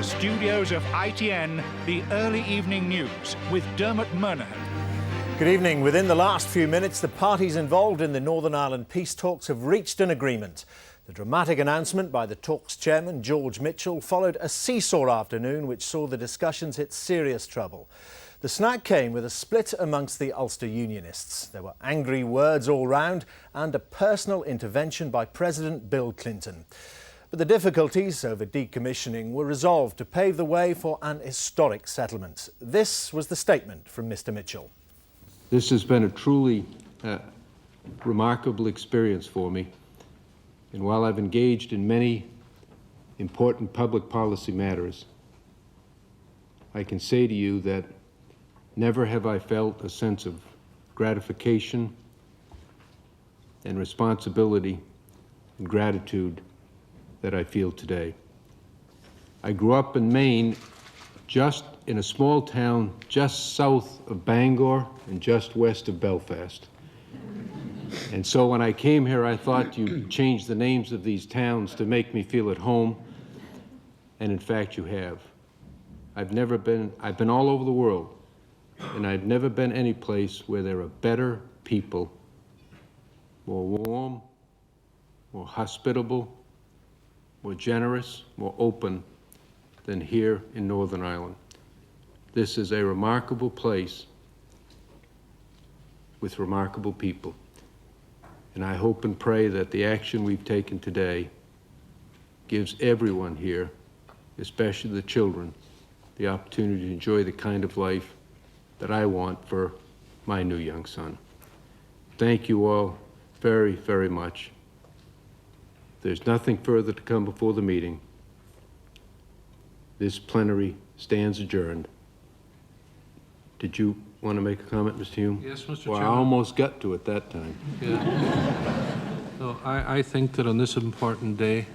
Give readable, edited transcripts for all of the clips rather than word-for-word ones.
the studios of ITN, the early evening news with Dermot Murnaghan. Good evening. Within the last few minutes, the parties involved in the Northern Ireland peace talks have reached an agreement. The dramatic announcement by the talks chairman, George Mitchell, followed a seesaw afternoon which saw the discussions hit serious trouble. The snack came with a split amongst the Ulster Unionists. There were angry words all round and a personal intervention by President Bill Clinton. But the difficulties over decommissioning were resolved to pave the way for an historic settlement. This was the statement from Mr Mitchell. This has been a truly remarkable experience for me. And while I've engaged in many important public policy matters, I can say to you that never have I felt a sense of gratification and responsibility and gratitude that I feel today. I grew up in Maine, just in a small town just south of Bangor and just west of Belfast. And so when I came here, I thought you'd change the names of these towns to make me feel at home, and in fact you have. I've been all over the world, and I've never been any place where there are better people, more warm, more hospitable, more generous, more open than here in Northern Ireland. This is a remarkable place with remarkable people. And I hope and pray that the action we've taken today gives everyone here, especially the children, the opportunity to enjoy the kind of life that I want for my new young son. Thank you all very, very much. There's nothing further to come before the meeting. This plenary stands adjourned. Did you want to make a comment, Mr. Hume? Yes, Mr. Well, Chairman. I almost got to it that time. Yeah. So I think that on this important day,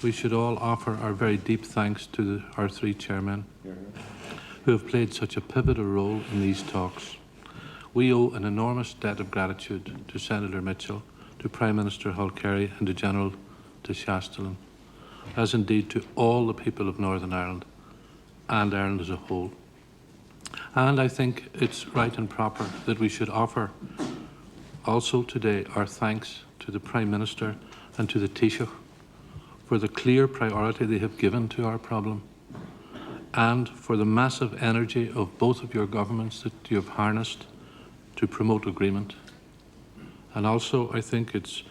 we should all offer our very deep thanks to our three chairmen who have played such a pivotal role in these talks. We owe an enormous debt of gratitude to Senator Mitchell, to Prime Minister Mulcahy and to General de Chastelain, as indeed to all the people of Northern Ireland and Ireland as a whole. And I think it's right and proper that we should offer also today our thanks to the Prime Minister and to the Taoiseach for the clear priority they have given to our problem and for the massive energy of both of your governments that you have harnessed to promote agreement. And also I think it's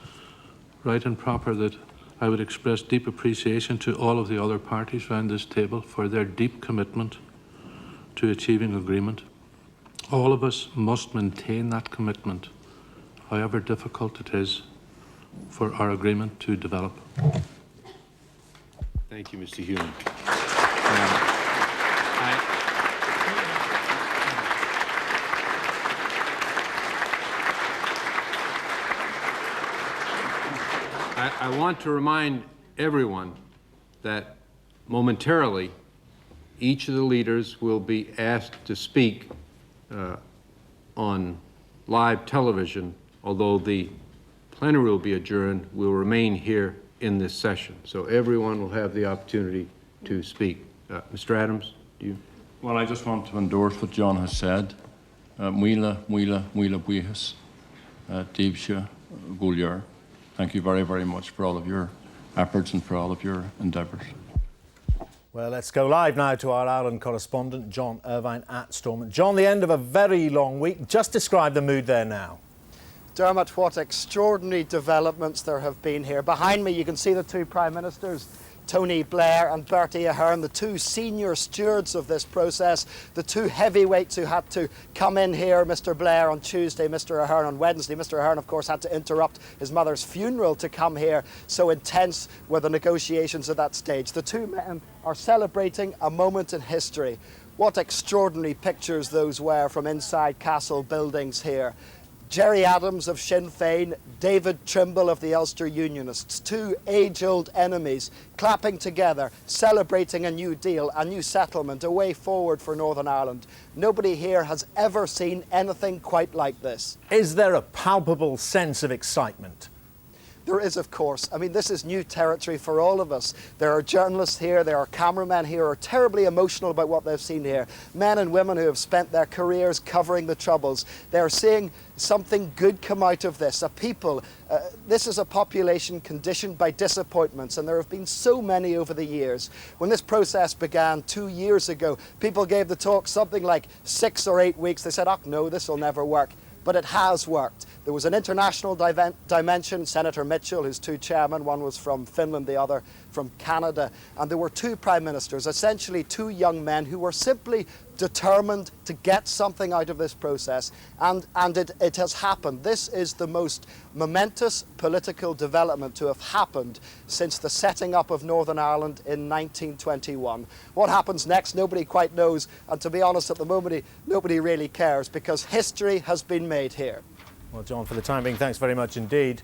right and proper that I would express deep appreciation to all of the other parties around this table for their deep commitment to achieving agreement. All of us must maintain that commitment, however difficult it is for our agreement to develop. Thank you, Mr. Hume. I want to remind everyone that momentarily each of the leaders will be asked to speak on live television, although the plenary will be adjourned, will remain here in this session. So everyone will have the opportunity to speak. Mr. Adams, do you? Well, I just want to endorse what John has said. Muila buíochas, Díobse Gúilear. Thank you very, very much for all of your efforts and for all of your endeavours. Well, let's go live now to our Ireland correspondent, John Irvine at Stormont. John, the end of a very long week. Just describe the mood there now. Dermot, what extraordinary developments there have been here. Behind me you can see the two Prime Ministers, Tony Blair and Bertie Ahern, the two senior stewards of this process, the two heavyweights who had to come in here, Mr Blair on Tuesday, Mr Ahern on Wednesday. Mr Ahern, of course, had to interrupt his mother's funeral to come here. So intense were the negotiations at that stage. The two men are celebrating a moment in history. What extraordinary pictures those were from inside castle buildings here. Gerry Adams of Sinn Fein, David Trimble of the Ulster Unionists, two age-old enemies clapping together, celebrating a new deal, a new settlement, a way forward for Northern Ireland. Nobody here has ever seen anything quite like this. Is there a palpable sense of excitement? There is, of course. I mean, this is new territory for all of us. There are journalists here, there are cameramen here who are terribly emotional about what they've seen here. Men and women who have spent their careers covering the Troubles. They're seeing something good come out of this. This is a population conditioned by disappointments, and there have been so many over the years. When this process began 2 years ago, people gave the talk something like 6 or 8 weeks. They said, oh no, this will never work. But it has worked. There was an international dimension. Senator Mitchell, who's two chairmen, one was from Finland, the other from Canada, and there were two prime ministers, essentially two young men who were simply determined to get something out of this process, and it has happened. This is the most momentous political development to have happened since the setting up of Northern Ireland in 1921. What happens next, nobody quite knows, and to be honest, at the moment, nobody really cares, because history has been made here. Well, John, for the time being, thanks very much indeed.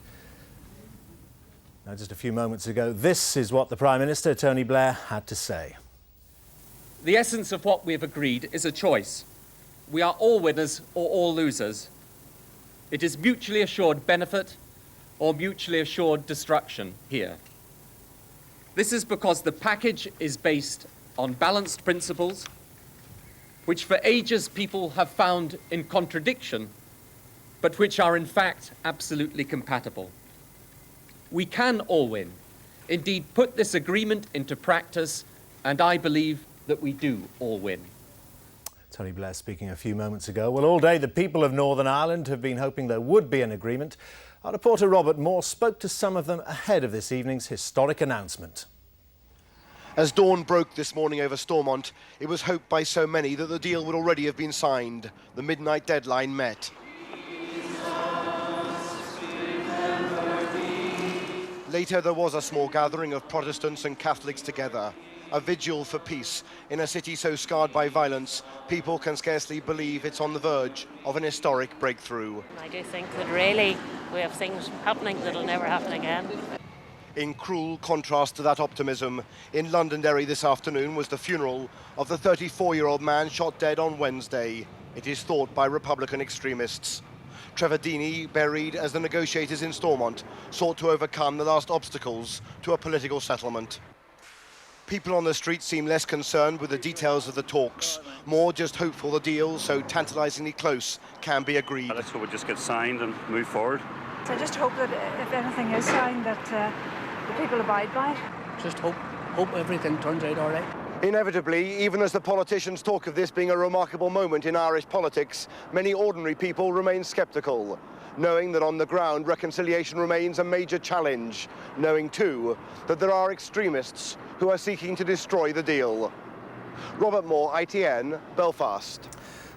Now, just a few moments ago, this is what the Prime Minister, Tony Blair, had to say. The essence of what we have agreed is a choice. We are all winners or all losers. It is mutually assured benefit or mutually assured destruction here. This is because the package is based on balanced principles, which for ages people have found in contradiction, but which are in fact absolutely compatible. We can all win. Indeed, put this agreement into practice, and I believe that we do all win. Tony Blair speaking a few moments ago. Well, all day the people of Northern Ireland have been hoping there would be an agreement. Our reporter Robert Moore spoke to some of them ahead of this evening's historic announcement. As dawn broke this morning over Stormont, it was hoped by so many that the deal would already have been signed. The midnight deadline met. Later, there was a small gathering of Protestants and Catholics together. A vigil for peace. In a city so scarred by violence, people can scarcely believe it's on the verge of an historic breakthrough. I do think that really we have things happening that'll never happen again. In cruel contrast to that optimism, in Londonderry this afternoon was the funeral of the 34-year-old man shot dead on Wednesday. It is thought by Republican extremists. Trevor Deeney, buried as the negotiators in Stormont sought to overcome the last obstacles to a political settlement. People on the street seem less concerned with the details of the talks, more just hopeful the deal, so tantalisingly close, can be agreed. Let's hope it just gets signed and move forward. So I just hope that if anything is signed, that the people abide by it. Just hope everything turns out all right. Inevitably, even as the politicians talk of this being a remarkable moment in Irish politics, many ordinary people remain sceptical, knowing that on the ground reconciliation remains a major challenge, knowing too that there are extremists who are seeking to destroy the deal. Robert Moore, ITN, Belfast.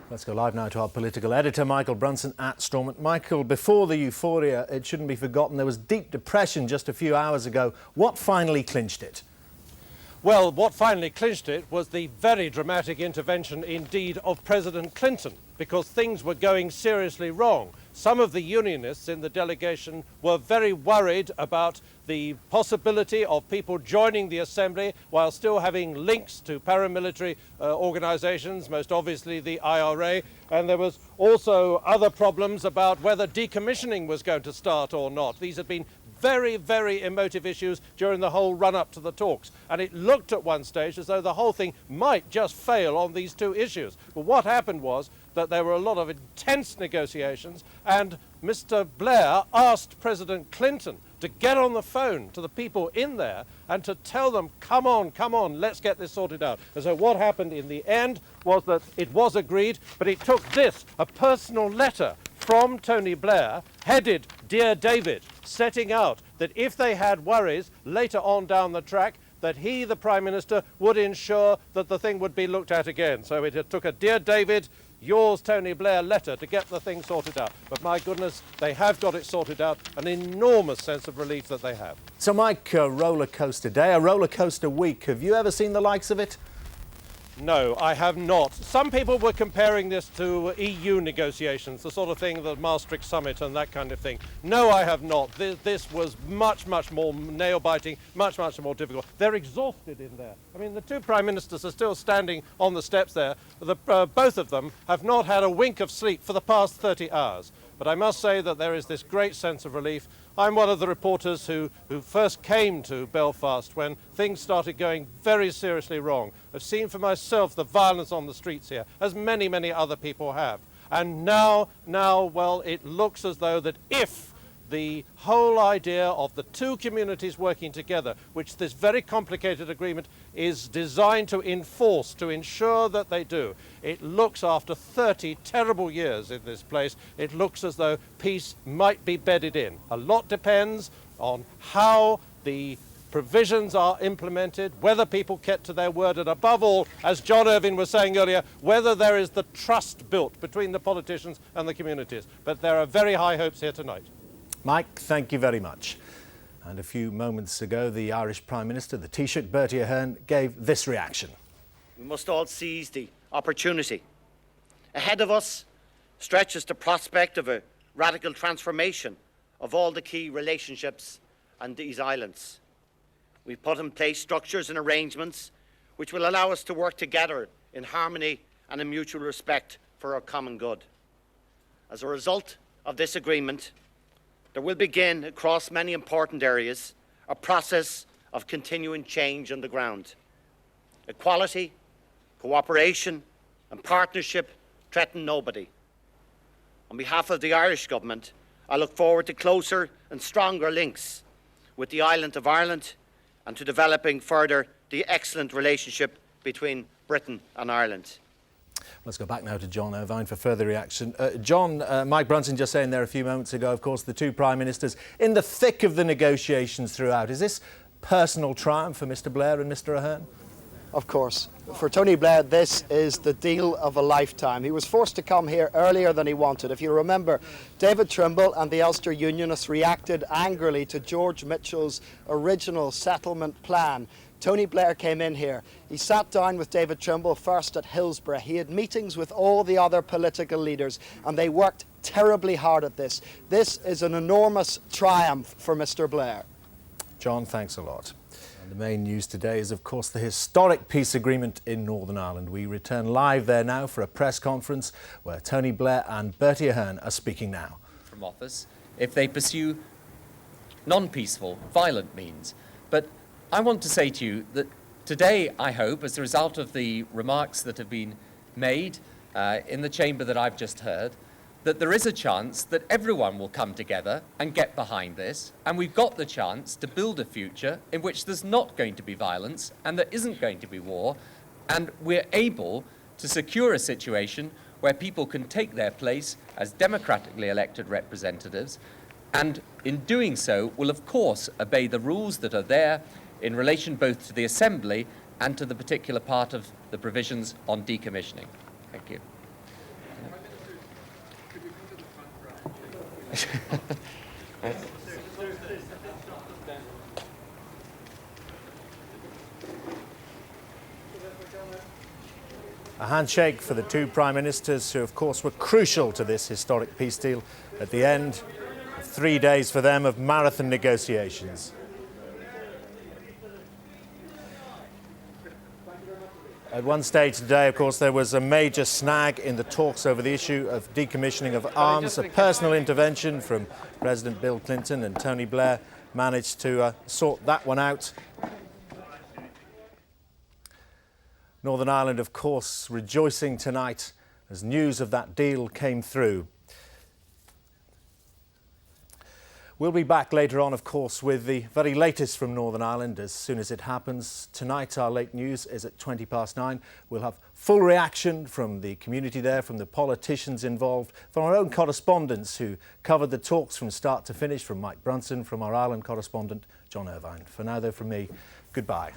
Let's go live now to our political editor, Michael Brunson at Stormont. Michael, before the euphoria, it shouldn't be forgotten, there was deep depression just a few hours ago. What finally clinched it? Well, what finally clinched it was the very dramatic intervention indeed of President Clinton, because things were going seriously wrong. Some of the unionists in the delegation were very worried about the possibility of people joining the Assembly while still having links to paramilitary organisations, most obviously the IRA, and there was also other problems about whether decommissioning was going to start or not. These had been very, very emotive issues during the whole run-up to the talks, and it looked at one stage as though the whole thing might just fail on these two issues. But what happened was that there were a lot of intense negotiations, and Mr. Blair asked President Clinton to get on the phone to the people in there and to tell them, come on, let's get this sorted out. And so what happened in the end was that it was agreed, but it took this, a personal letter from Tony Blair, headed Dear David, setting out that if they had worries later on down the track, that he, the Prime Minister, would ensure that the thing would be looked at again. So it took a Dear David, yours, Tony Blair letter to get the thing sorted out. But my goodness, they have got it sorted out, an enormous sense of relief that they have. So, Mike, a roller coaster day, a roller coaster week. Have you ever seen the likes of it? No, I have not. Some people were comparing this to EU negotiations, the sort of thing, the Maastricht summit and that kind of thing. No, I have not. This was much, much more nail-biting, much, much more difficult. They're exhausted in there. I mean, the two Prime Ministers are still standing on the steps there. Both of them have not had a wink of sleep for the past 30 hours. But I must say that there is this great sense of relief. I'm one of the reporters who first came to Belfast when things started going very seriously wrong. I've seen for myself the violence on the streets here, as many, many other people have. And now, well, it looks as though that if the whole idea of the two communities working together, which this very complicated agreement is designed to enforce, to ensure that they do, it looks, after 30 terrible years in this place, it looks as though peace might be bedded in. A lot depends on how the provisions are implemented, whether people get to their word, and above all, as John Irvine was saying earlier, whether there is the trust built between the politicians and the communities. But there are very high hopes here tonight. Mike, thank you very much. And a few moments ago, the Irish Prime Minister, the Taoiseach Bertie Ahern, gave this reaction. We must all seize the opportunity. Ahead of us stretches the prospect of a radical transformation of all the key relationships on these islands. We've put in place structures and arrangements which will allow us to work together in harmony and in mutual respect for our common good. As a result of this agreement, there will begin, across many important areas, a process of continuing change on the ground. Equality, cooperation and partnership threaten nobody. On behalf of the Irish Government, I look forward to closer and stronger links with the island of Ireland and to developing further the excellent relationship between Britain and Ireland. Let's go back now to John Irvine for further reaction. John, Mike Brunson just saying there a few moments ago, of course, the two Prime Ministers in the thick of the negotiations throughout. Is this personal triumph for Mr Blair and Mr Ahern? Of course. For Tony Blair, this is the deal of a lifetime. He was forced to come here earlier than he wanted. If you remember, David Trimble and the Ulster Unionists reacted angrily to George Mitchell's original settlement plan. Tony Blair came in here. He sat down with David Trimble first at Hillsborough. He had meetings with all the other political leaders and they worked terribly hard at this. This is an enormous triumph for Mr Blair. John, thanks a lot. And the main news today is, of course, the historic peace agreement in Northern Ireland. We return live there now for a press conference where Tony Blair and Bertie Ahern are speaking now. From office, if they pursue non-peaceful, violent means. But I want to say to you that today, I hope, as a result of the remarks that have been made in the chamber that I've just heard, that there is a chance that everyone will come together and get behind this, and we've got the chance to build a future in which there's not going to be violence and there isn't going to be war, and we're able to secure a situation where people can take their place as democratically elected representatives, and in doing so will of course obey the rules that are there in relation both to the Assembly and to the particular part of the provisions on decommissioning. Thank you. A handshake for the two Prime Ministers who, of course, were crucial to this historic peace deal at the end of 3 days for them of marathon negotiations. At one stage today, of course, there was a major snag in the talks over the issue of decommissioning of arms. A personal intervention from President Bill Clinton, and Tony Blair managed to sort that one out. Northern Ireland, of course, rejoicing tonight as news of that deal came through. We'll be back later on, of course, with the very latest from Northern Ireland as soon as it happens. Tonight, our late news is at 9:20. We'll have full reaction from the community there, from the politicians involved, from our own correspondents who covered the talks from start to finish, from Mike Brunson, from our Ireland correspondent, John Irvine. For now, though, from me, goodbye.